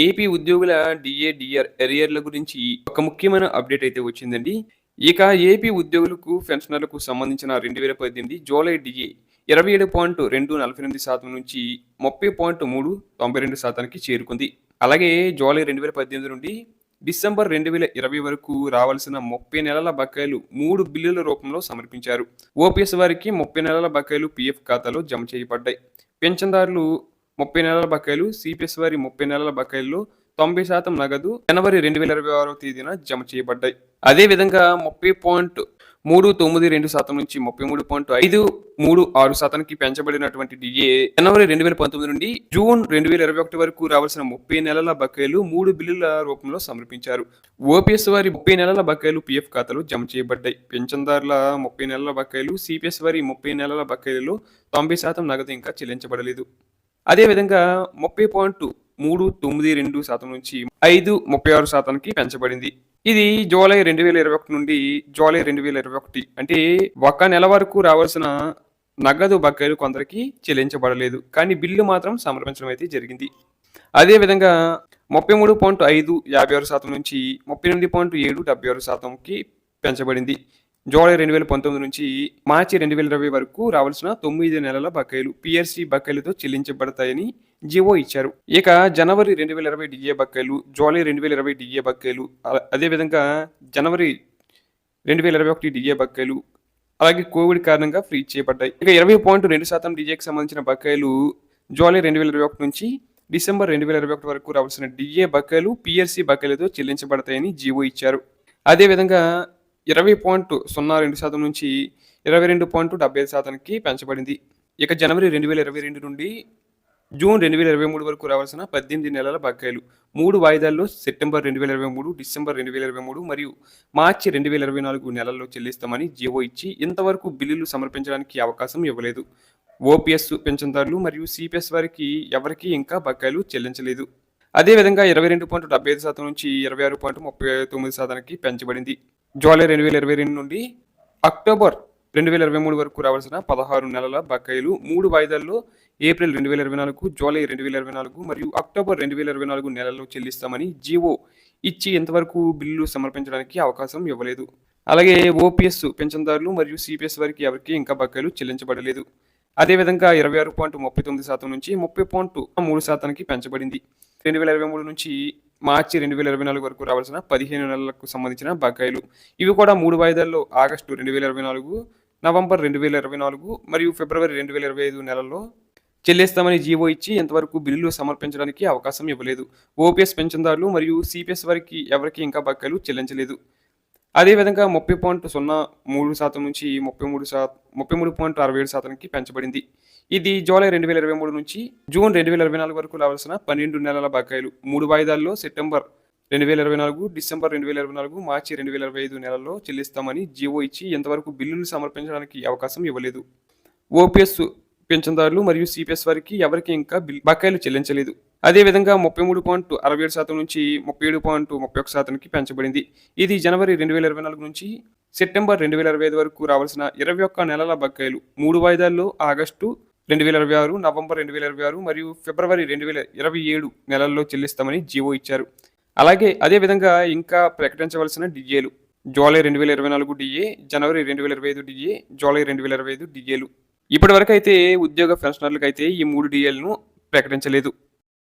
AP ఉద్యోగుల DA, DR ఎరియర్‌ల గురించి ఒక ముఖ్యమైన అప్డేట్ అయితే వచ్చిందండి. ఇక ఏపీ ఉద్యోగులకు, పెన్షనర్లకు సంబంధించిన 2018 జూలై డిఏ 27.248% నుంచి 30.392%కి చేరుకుంది. అలాగే జూలై 2018 నుండి డిసెంబర్ 2020 వరకు రావాల్సిన 30 నెలల బకాయిలు 3 బిల్లుల రూపంలో సమర్పించారు. ఓపీఎస్ వారికి 30 నెలల బకాయిలు పీఎఫ్ ఖాతాలో జమ చేయబడ్డాయి. పెన్షన్దారులు 30 నెలల బకాయిలు, సిపిఎస్ వారి 30 నెలల బకాయిల్లో 90% నగదు జనవరి 2026వ తేదీన జమ చేయబడ్డాయి. అదేవిధంగా 30.392% నుంచి 33.536%కి పెంచబడినటువంటి డిఏ జనవరి 2019 నుండి జూన్ 2021 వరకు రావాల్సిన 30 నెలల బకాయిలు 3 బిల్లుల రూపంలో సమర్పించారు. ఓపీఎస్ వారి 30 నెలల బకాయిలు పీఎఫ్ ఖాతాలో జమ చేయబడ్డాయి. పెన్షన్దారుల 30 నెలల బకాయిలు, సిపిఎస్ వారి 30 నెలల బకాయిలలో 90% నగదు ఇంకా చెల్లించబడలేదు. అదేవిధంగా 30.392% నుంచి 5.36%కి పెంచబడింది. ఇది జూలై 2021 నుండి జూలై 2021 అంటే ఒక నెల వరకు రావాల్సిన నగదు బకాయిలు కొందరికి చెల్లించబడలేదు. కానీ బిల్లు మాత్రం సమర్పించడం అయితే జరిగింది. అదేవిధంగా 33.556% నుంచి 38.776%కి పెంచబడింది. జూలై 2019 నుంచి మార్చి 2020 వరకు రావాల్సిన 9 నెలల బకాయిలు పిఆర్సీ బకాయిలతో చెల్లించబడతాయని జీవో ఇచ్చారు. ఇక జనవరి 2020 డిఏ బకాయిలు, జూలై 2020 డిఏ బకాయిలు, అదేవిధంగా జనవరి 2021 డిఏ బకాయిలు అలాగే కోవిడ్ కారణంగా ఫ్రీ చేయబడ్డాయి. ఇక 20.2% డిఏకి సంబంధించిన బకాయిలు జూలై 2021 నుంచి డిసెంబర్ 2021 వరకు రావాల్సిన డిఏ బకాయిలు పిఆర్సీ బకాయిలతో చెల్లించబడతాయని జీవో ఇచ్చారు. అదేవిధంగా 20.02% నుంచి 22.75%కి పెంచబడింది. ఇక జనవరి 2022 నుండి జూన్ 2023 వరకు రావాల్సిన 18 నెలల బకాయిలు 3 వాయిదాల్లో సెప్టెంబర్ 2023, డిసెంబర్ 2023 మరియు మార్చి 2024 నెలల్లో చెల్లిస్తామని జీవో ఇచ్చి ఇంతవరకు బిల్లులు సమర్పించడానికి అవకాశం ఇవ్వలేదు. ఓపీఎస్ పెన్షన్దారులు మరియు సిపిఎస్ వారికి ఎవరికీ ఇంకా బకాయిలు చెల్లించలేదు. అదేవిధంగా 22.75% నుంచి 26.39%కి పెంచబడింది. జూలై 2022 నుండి అక్టోబర్ 2023 వరకు రావాల్సిన 16 నెలల బకాయిలు 3 వాయిదాల్లో ఏప్రిల్ 2024, జూలై 2024 మరియు అక్టోబర్ 2024 నెలల్లో చెల్లిస్తామని జీవో ఇచ్చి ఇంతవరకు బిల్లులు సమర్పించడానికి అవకాశం ఇవ్వలేదు. అలాగే ఓపీఎస్ పెన్షన్దారులు మరియు సిపిఎస్ వారికి ఎవరికి ఇంకా బకాయిలు చెల్లించబడలేదు. అదేవిధంగా 26.39% నుంచి 30.3%కి పెంచబడింది. 2023 నుంచి మార్చి 2024 వరకు రావాల్సిన 15 నెలలకు సంబంధించిన బకాయిలు ఇవి కూడా 3 వాయిదాల్లో ఆగస్టు 2024, నవంబర్ 2024 మరియు ఫిబ్రవరి 2025 నెలల్లో చెల్లిస్తామని జీవో ఇచ్చి ఇంతవరకు బిల్లులు సమర్పించడానికి అవకాశం ఇవ్వలేదు. ఓపీఎస్ పెన్షన్దారులు మరియు సిపిఎస్ వారికి ఎవరికి ఇంకా బకాయిలు చెల్లించలేదు. అదేవిధంగా 30.03% నుంచి 33.67%కి పెంచబడింది. ఇది జూలై 2023 నుంచి జూన్ 2024 వరకు రావాల్సిన 12 నెలల బకాయిలు 3 వాయిదాల్లో సెప్టెంబర్ 2024, డిసెంబర్ 2024, మార్చి 2025 నెలల్లో చెల్లిస్తామని జీవో ఇచ్చి ఇంతవరకు బిల్లులు సమర్పించడానికి అవకాశం ఇవ్వలేదు. ఓపీఎస్ పెన్షన్దారులు మరియు సిపిఎస్ వారికి ఎవరికి ఇంకా బకాయిలు చెల్లించలేదు. అదేవిధంగా 33.67% నుంచి 37.31%కి పెంచబడింది. ఇది జనవరి 2024 నుంచి సెప్టెంబర్ 2025 వరకు రావాల్సిన 21 నెలల బకాయిలు 3 వాయిదాల్లో ఆగస్టు 2026, నవంబర్ 2026 మరియు ఫిబ్రవరి 2027 నెలల్లో చెల్లిస్తామని జీవో ఇచ్చారు. అదేవిధంగా ఇంకా ప్రకటించవలసిన డిఏలు జూలై 2024 డిఏ, జనవరి 2025 డిఏ, జూలై 2025 డిఏలు. ఇప్పటి వరకు అయితే ఉద్యోగ పెన్షనర్లకు అయితే ఈ 3 డిఏలను ప్రకటించలేదు.